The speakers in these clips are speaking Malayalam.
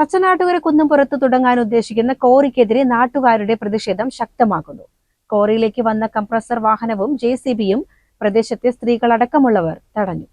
തച്ചനാട്ടുകര കുന്നുംപുറത്ത് തുടങ്ങാൻ ഉദ്ദേശിക്കുന്ന കോറിക്കെതിരെ നാട്ടുകാരുടെ പ്രതിഷേധം ശക്തമാക്കുന്നു. കോറിയിലേക്ക് വന്ന കംപ്രസർ വാഹനവും JCBയും പ്രദേശത്തെ സ്ത്രീകളടക്കമുള്ളവർ തടഞ്ഞു.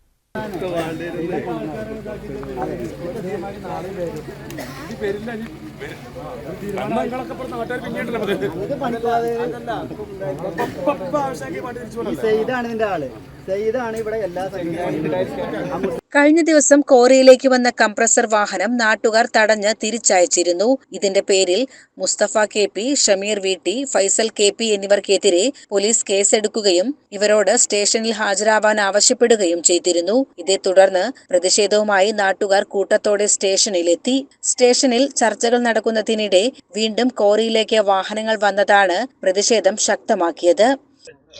കഴിഞ്ഞ ദിവസം കോറിയിലേക്ക് വന്ന കംപ്രസർ വാഹനം നാട്ടുകാർ തടഞ്ഞ് തിരിച്ചയച്ചിരുന്നു. ഇതിന്റെ പേരിൽ Mustafa KP, Shameer VT, Faisal KP എന്നിവർക്കെതിരെ പോലീസ് കേസെടുക്കുകയും ഇവരോട് സ്റ്റേഷനിൽ ഹാജരാവാൻ ആവശ്യപ്പെടുകയും ചെയ്തിരുന്നു. ഇതേ തുടർന്ന് പ്രതിഷേധവുമായി നാട്ടുകാർ കൂട്ടത്തോടെ സ്റ്റേഷനിലെത്തി. സ്റ്റേഷനിൽ ചർച്ചകൾ നടക്കുന്നതിനിടെ വീണ്ടും കോറിയിലേക്ക് വാഹനങ്ങൾ വന്നതാണ് പ്രതിഷേധം ശക്തമാക്കിയത്.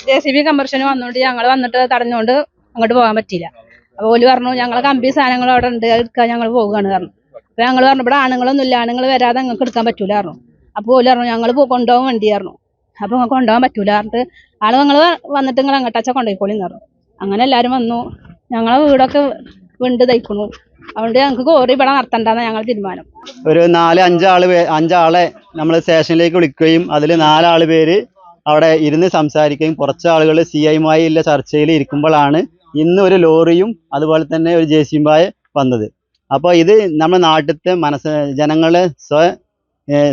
JCB കംപ്രഷന് വന്നോണ്ട് ഞങ്ങൾ വന്നിട്ട് തടഞ്ഞുകൊണ്ട് അങ്ങോട്ട് പോകാൻ പറ്റില്ല. അപ്പോൾ ഓല് പറഞ്ഞു ഞങ്ങളെ കമ്പി സാധനങ്ങൾ അവിടെ ഉണ്ട്, എടുക്കാൻ ഞങ്ങൾ പോകുകയാണ് പറഞ്ഞു. അപ്പോൾ ഞങ്ങൾ പറഞ്ഞു ഇവിടെ ആണുങ്ങളൊന്നും ഇല്ല, ആണുങ്ങൾ വരാതെ ഞങ്ങൾക്ക് എടുക്കാൻ പറ്റൂല പറഞ്ഞു. അപ്പോൾ ഓല് പറഞ്ഞു ഞങ്ങൾ കൊണ്ടുപോകാൻ വേണ്ടി പറഞ്ഞു. അപ്പോൾ നിങ്ങൾക്ക് കൊണ്ടുപോകാൻ പറ്റൂല പറഞ്ഞിട്ട് നിങ്ങൾ വന്നിട്ട് നിങ്ങൾ അങ്ങോട്ടാച്ചാൽ കൊണ്ടുപോയിക്കോളിന്ന് പറഞ്ഞു. അങ്ങനെ എല്ലാവരും വന്നു. ഞങ്ങളെ വീടൊക്കെ വിണ്ട് തയ്ക്കുന്നു. അതുകൊണ്ട് ഞങ്ങൾക്ക് കോറി ഇവിടെ നടത്തണ്ടെന്ന് ഞങ്ങൾ തീരുമാനം. ഒരു 4-5 ആളെ നമ്മൾ സ്റ്റേഷനിലേക്ക് വിളിക്കുകയും അതിൽ 4 പേര് അവിടെ ഇരുന്ന് സംസാരിക്കുകയും കുറച്ച് ആളുകൾ CIയുമായി ഉള്ള ചർച്ചയിൽ ഇരിക്കുമ്പോഴാണ് ഇന്ന് ഒരു ലോറിയും അതുപോലെ തന്നെ ഒരു JCB വന്നത്. അപ്പോൾ ഇത് നമ്മുടെ നാട്ടിലത്തെ ജനങ്ങളെ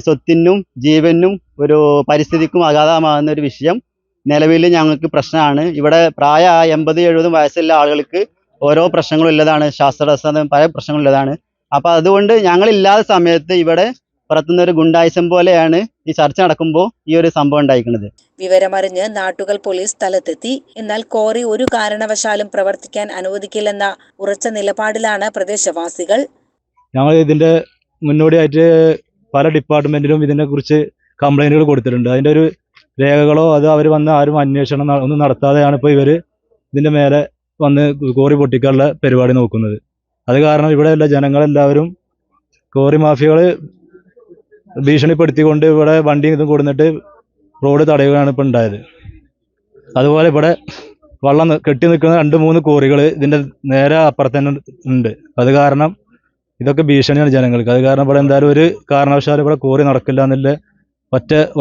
സ്വത്തിനും ജീവനും ഒരു പരിസ്ഥിതിക്കും ആഘാതമാകുന്ന ഒരു വിഷയം നിലവിൽ ഞങ്ങൾക്ക് പ്രശ്നമാണ്. ഇവിടെ പ്രായ 80-70 വയസ്സുള്ള ആളുകൾക്ക് ഓരോ പ്രശ്നങ്ങളും ഉള്ളതാണ്, ശ്വാസതടസ്സം പല പ്രശ്നങ്ങളും ഉള്ളതാണ്. അപ്പോൾ അതുകൊണ്ട് ഞങ്ങളില്ലാത്ത സമയത്ത് ഇവിടെ പുറത്തുനിന്ന് ഒരു ഗുണ്ടായിസം പോലെയാണ് ഈ ചർച്ച നടക്കുമ്പോൾ ഈ ഒരു സംഭവം ഉണ്ടായിരിക്കുന്നത്. വിവരമറിഞ്ഞ് നാട്ടുകൾ പോലീസ് സ്ഥലത്തെത്തി. എന്നാൽ കോറി ഒരു കാരണവശാലും പ്രവർത്തിക്കാൻ അനുവദിക്കില്ലെന്ന ഉറച്ച നിലപാടിലാണ് പ്രദേശവാസികൾ. ഞങ്ങൾ ഇതിന്റെ മുന്നോടിയായിട്ട് പല ഡിപ്പാർട്ട്മെന്റിലും ഇതിനെ കുറിച്ച് കംപ്ലൈന്റുകൾ കൊടുത്തിട്ടുണ്ട്. അതിന്റെ ഒരു രേഖകളോ അത് അവർ വന്ന് ആരും അന്വേഷണം ഒന്നും നടത്താതെയാണ് ഇപ്പോൾ ഇവർ ഇതിന്റെ മേലെ വന്ന് കോറി പൊട്ടിക്കാനുള്ള പരിപാടി നോക്കുന്നത്. അത് കാരണം ഇവിടെയുള്ള ജനങ്ങളെല്ലാവരും കോറി മാഫിയകൾ ഭീഷണിപ്പെടുത്തിക്കൊണ്ട് ഇവിടെ വണ്ടി ഇതും കൊടുത്തിട്ട് റോഡ് തടയുകയാണ് ഇപ്പോൾ ഉണ്ടായത്. അതുപോലെ ഇവിടെ വെള്ളം കെട്ടി നിൽക്കുന്ന 2-3 കോറികൾ ഇതിൻ്റെ നേരെ അപ്പുറത്ത് തന്നെ ഉണ്ട്. അത് കാരണം ഇതൊക്കെ ഭീഷണിയാണ് ജനങ്ങൾക്ക്. അത് കാരണം ഇവിടെ എന്തായാലും ഒരു കാരണവശാലും ഇവിടെ കോറി നടക്കില്ല എന്നുള്ള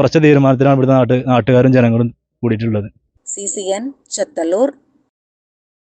ഉറച്ച തീരുമാനത്തിലാണ് ഇവിടുത്തെ നാട്ടുകാരും ജനങ്ങളും കൂടിയിട്ടുള്ളത്. CCN ചത്തല്ലൂർ.